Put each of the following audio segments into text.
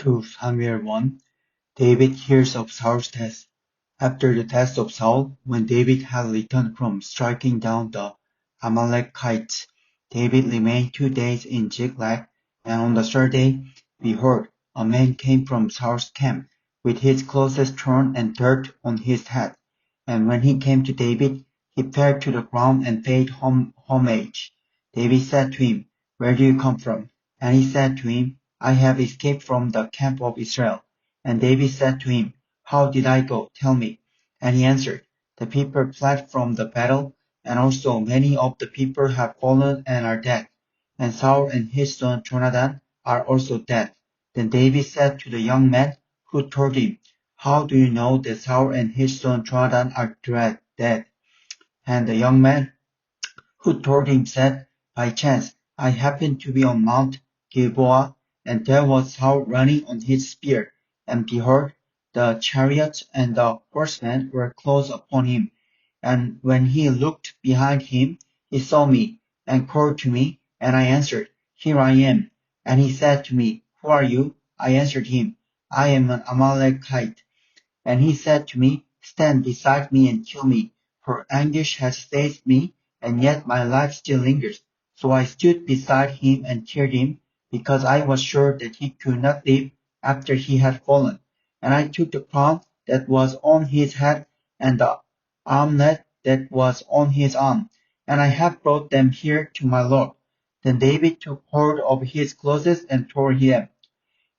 2 Samuel 1. David hears of Saul's death. After the death of Saul, when David had returned from striking down the Amalekites, David remained 2 days in Ziklag, and on the third day, behold, a man came from Saul's camp, with his clothes torn and dirt on his head. And when he came to David, he fell to the ground and paid homage. David said to him, Where do you come from? And he said to him, I have escaped from the camp of Israel. And David said to him, How did I go? Tell me. And he answered, The people fled from the battle, and also many of the people have fallen and are dead. And Saul and his son Jonathan are also dead. Then David said to the young man who told him, How do you know that Saul and his son Jonathan are dead? And the young man who told him said, By chance, I happened to be on Mount Gilboa, and there was Saul running on his spear, and behold, the chariots and the horsemen were close upon him. And when he looked behind him, he saw me, and called to me, and I answered, Here I am. And he said to me, Who are you? I answered him, I am an Amalekite. And he said to me, Stand beside me and kill me, for anguish has seized me, and yet my life still lingers. So I stood beside him and killed him, because I was sure that he could not live after he had fallen. And I took the crown that was on his head, and the armlet that was on his arm, and I have brought them here to my Lord. Then David took hold of his clothes and tore them,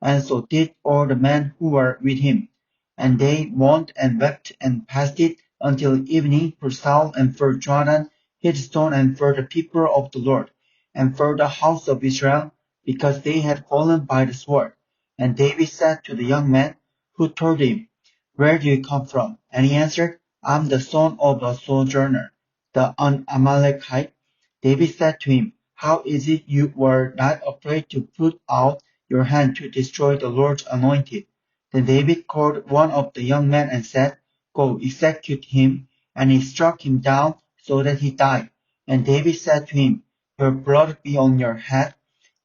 and so did all the men who were with him. And they mourned and wept and fasted until evening for Saul and for Jonathan his son and for the people of the Lord, and for the house of Israel, because they had fallen by the sword. And David said to the young man who told him, Where do you come from? And he answered, I am the son of a sojourner, the Amalekite. David said to him, How is it you were not afraid to put out your hand to destroy the Lord's anointed? Then David called one of the young men and said, Go, execute him. And he struck him down so that he died. And David said to him, Your blood be on your head,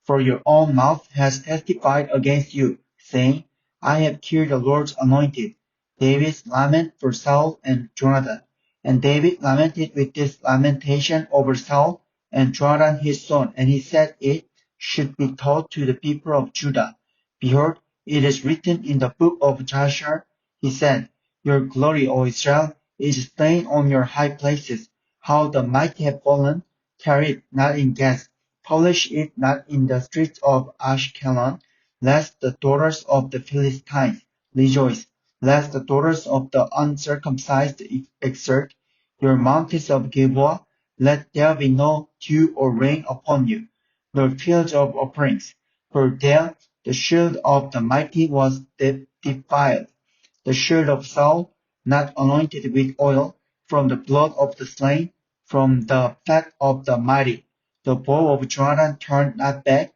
for your own mouth has testified against you, saying, I have killed the Lord's anointed. David's lament for Saul and Jonathan. And David lamented with this lamentation over Saul and Jonathan his son, and he said it should be told to the people of Judah. Behold, it is written in the book of Joshua, he said, Your glory, O Israel, is slain on your high places. How the mighty have fallen, carry it not in Gath, publish it not in the streets of Ashkelon, lest the daughters of the Philistines rejoice, lest the daughters of the uncircumcised exert your mountains of Gilboa, let there be no dew or rain upon you, nor fields of offerings, for there the shield of the mighty was defiled, the shield of Saul, not anointed with oil, from the blood of the slain, from the fat of the mighty. The bow of Jonathan turned not back,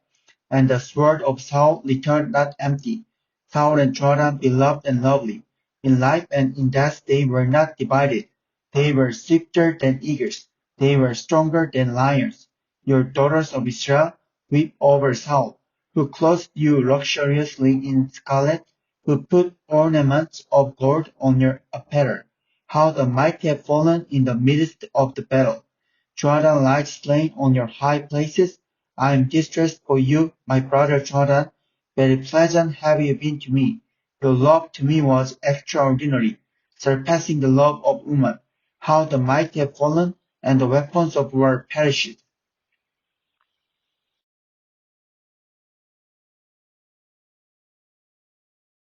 and the sword of Saul returned not empty. Saul and Jonathan beloved and lovely. In life and in death they were not divided. They were swifter than eagles. They were stronger than lions. Your daughters of Israel weep over Saul, who clothed you luxuriously in scarlet, who put ornaments of gold on your apparel. How the mighty have fallen in the midst of the battle. Jonathan lies slain on your high places. I am distressed for you, my brother Jonathan. Very pleasant have you been to me. Your love to me was extraordinary, surpassing the love of woman. How the mighty have fallen, and the weapons of war perished.